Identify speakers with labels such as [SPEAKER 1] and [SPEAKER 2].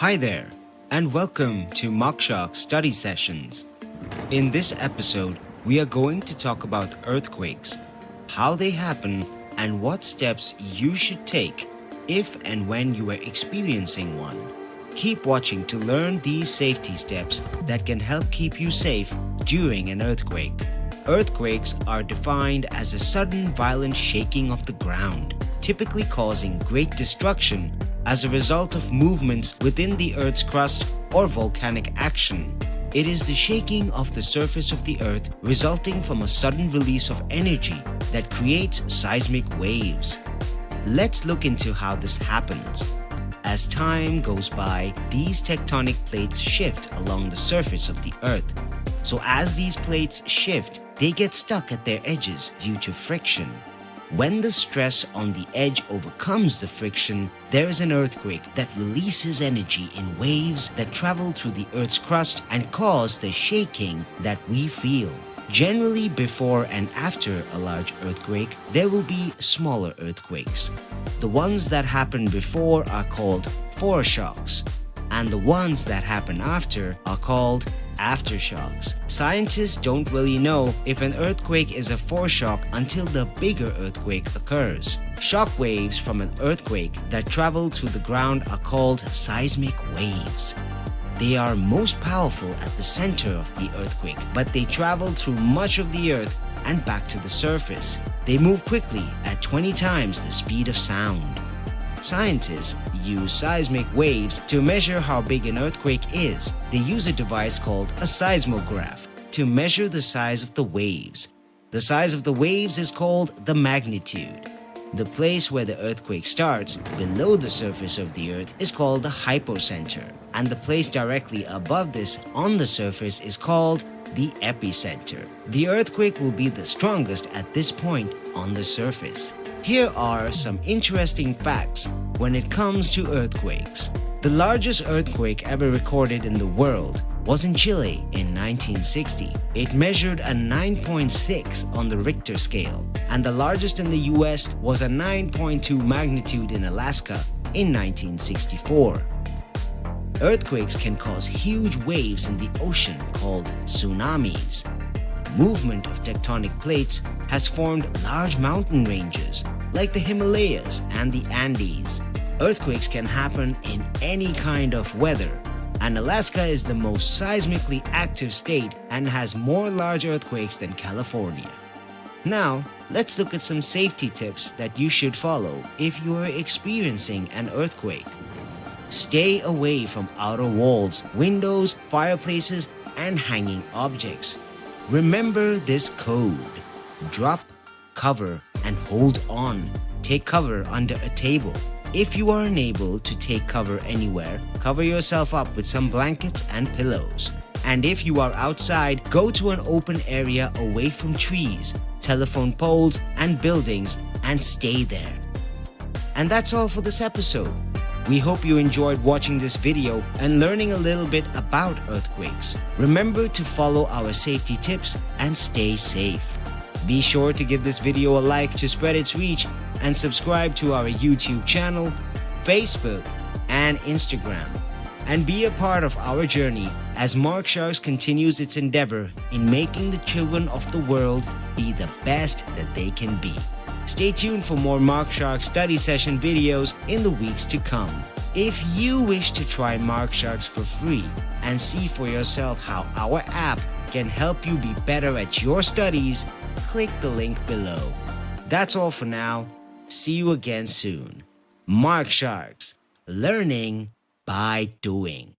[SPEAKER 1] Hi there, and welcome to MarkSharks study sessions. In this episode, we are going to talk about earthquakes, how they happen, and what steps you should take if and when you are experiencing one. Keep watching to learn these safety steps that can help keep you safe during an earthquake. Earthquakes are defined as a sudden violent shaking of the ground, typically causing great destruction as a result of movements within the Earth's crust or volcanic action. It is the shaking of the surface of the Earth resulting from a sudden release of energy that creates seismic waves. Let's look into how this happens. As time goes by, these tectonic plates shift along the surface of the Earth. So as these plates shift, they get stuck at their edges due to friction. When the stress on the edge overcomes the friction, there is an earthquake that releases energy in waves that travel through the Earth's crust and cause the shaking that we feel. Generally, before and after a large earthquake, there will be smaller earthquakes. The ones that happen before are called foreshocks, and the ones that happen after are called aftershocks. Scientists don't really know if an earthquake is a foreshock until the bigger earthquake occurs. Shock waves from an earthquake that travel through the ground are called seismic waves. They are most powerful at the center of the earthquake, but they travel through much of the Earth and back to the surface. They move quickly at 20 times the speed of sound. Scientists use seismic waves to measure how big an earthquake is. They use a device called a seismograph to measure the size of the waves. The size of the waves is called the magnitude. The place where the earthquake starts, below the surface of the Earth, is called the hypocenter, and the place directly above this on the surface is called the epicenter. The earthquake will be the strongest at this point on the surface. Here are some interesting facts when it comes to earthquakes. The largest earthquake ever recorded in the world was in Chile in 1960. It measured a 9.6 on the Richter scale, and the largest in the US was a 9.2 magnitude in Alaska in 1964. Earthquakes can cause huge waves in the ocean called tsunamis. Movement of tectonic plates has formed large mountain ranges like the Himalayas and the Andes. Earthquakes can happen in any kind of weather, and Alaska is the most seismically active state and has more large earthquakes than California. Now, let's look at some safety tips that you should follow if you are experiencing an earthquake. Stay away from outer walls, windows, fireplaces, and hanging objects. Remember this code. Drop, cover, and hold on. Take cover under a table. If you are unable to take cover anywhere, cover yourself up with some blankets and pillows. And if you are outside, go to an open area away from trees, telephone poles, and buildings and stay there. And that's all for this episode. We hope you enjoyed watching this video and learning a little bit about earthquakes. Remember to follow our safety tips and stay safe. Be sure to give this video a like to spread its reach and subscribe to our YouTube channel, Facebook, and Instagram. And be a part of our journey as MarkSharks continues its endeavor in making the children of the world be the best that they can be. Stay tuned for more MarkSharks study session videos in the weeks to come. If you wish to try MarkSharks for free and see for yourself how our app can help you be better at your studies, click the link below. That's all for now. See you again soon. MarkSharks, learning by doing.